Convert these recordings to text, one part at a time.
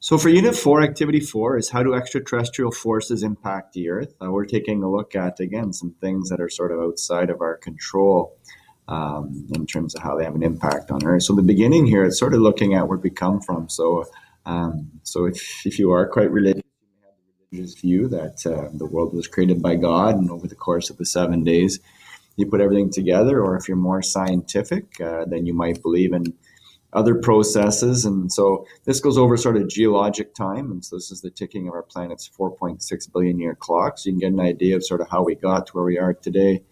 So for Unit 4, Activity 4 is how do extraterrestrial forces impact the Earth? We're taking a look at, again, some things that are sort of outside of our control in terms of how they have an impact on Earth. So the beginning here, it's sort of looking at where we come from. So if you are quite religious, you may have the religious view that the world was created by God, and over the course of the 7 days, you put everything together. Or if you're more scientific, then you might believe in other processes. And so this goes over sort of geologic time. And so this is the ticking of our planet's 4.6 billion year clock. So you can get an idea of sort of how we got to where we are today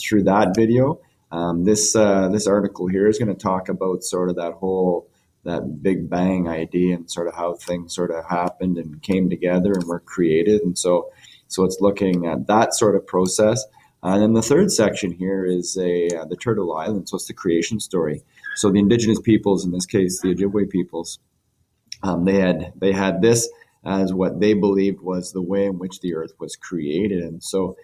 through that video. This article here is going to talk about sort of that Big Bang idea and sort of how things sort of happened and came together and were created. And so it's looking at that sort of process. And then the third section here is the Turtle Island. So it's the creation story. So the indigenous peoples, in this case, the Ojibwe peoples, they had this as what they believed was the way in which the earth was created. And so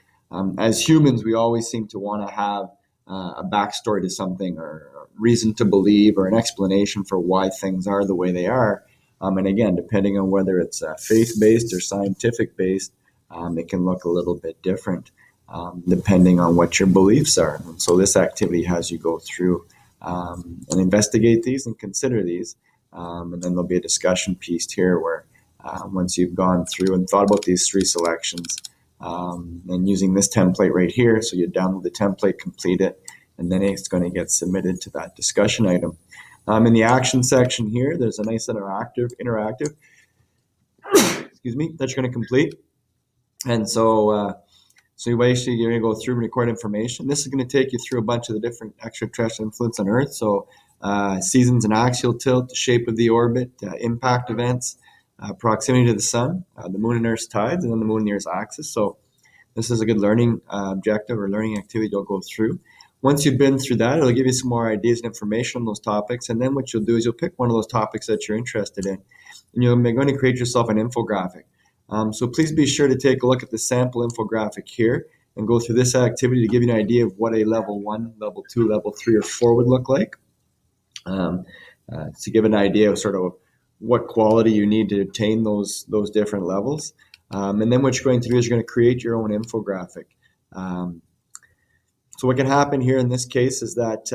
as humans, we always seem to want to have a backstory to something or a reason to believe or an explanation for why things are the way they are. And again, depending on whether it's faith-based or scientific-based, it can look a little bit different depending on what your beliefs are. And so this activity has you go through and investigate these and consider these. And then there'll be a discussion piece here where once you've gone through and thought about these three selections and using this template right here, so you download the template, complete it, and then it's going to get submitted to that discussion item. In the action section here, there's a nice interactive, excuse me, that you're going to complete. And so you're going to go through and record information. This is going to take you through a bunch of the different extraterrestrial influence on Earth. So seasons and axial tilt, the shape of the orbit, impact events, proximity to the sun, the moon and Earth's tides, and then the moon and Earth's axis. So this is a good learning objective or learning activity you'll go through. Once you've been through that, it'll give you some more ideas and information on those topics. And then what you'll do is you'll pick one of those topics that you're interested in, and you're going to create yourself an infographic. So please be sure to take a look at the sample infographic here and go through this activity to give you an idea of what a level 1, level 2, level 3, or 4 would look like. To give an idea of sort of what quality you need to attain those different levels. And then what you're going to do is you're going to create your own infographic. So what can happen here in this case is that,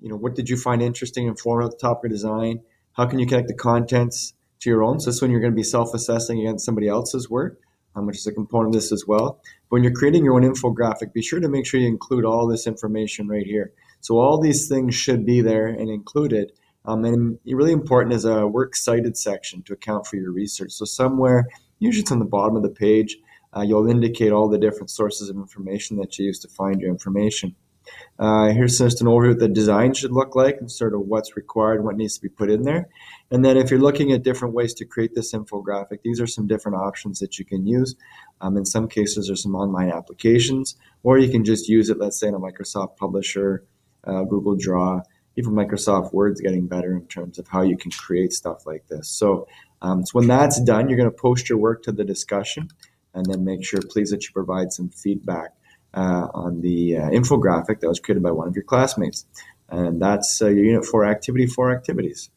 what did you find interesting and informative at the top of your design? How can you connect the contents to your own? So this one you're going to be self-assessing against somebody else's work, which is a component of this as well. But when you're creating your own infographic, be sure to make sure you include all this information right here. So all these things should be there and included. And really important is a works cited section to account for your research. So somewhere, usually it's on the bottom of the page, you'll indicate all the different sources of information that you use to find your information. Here's just an overview of what the design should look like and sort of what's required, what needs to be put in there. And then if you're looking at different ways to create this infographic, these are some different options that you can use. In some cases, there's some online applications, or you can just use it, let's say, in a Microsoft Publisher, Google Draw, even Microsoft Word's getting better in terms of how you can create stuff like this. So when that's done, you're going to post your work to the discussion, and then make sure, please, that you provide some feedback on the infographic that was created by one of your classmates. And that's your Unit 4 Activity 4 activities.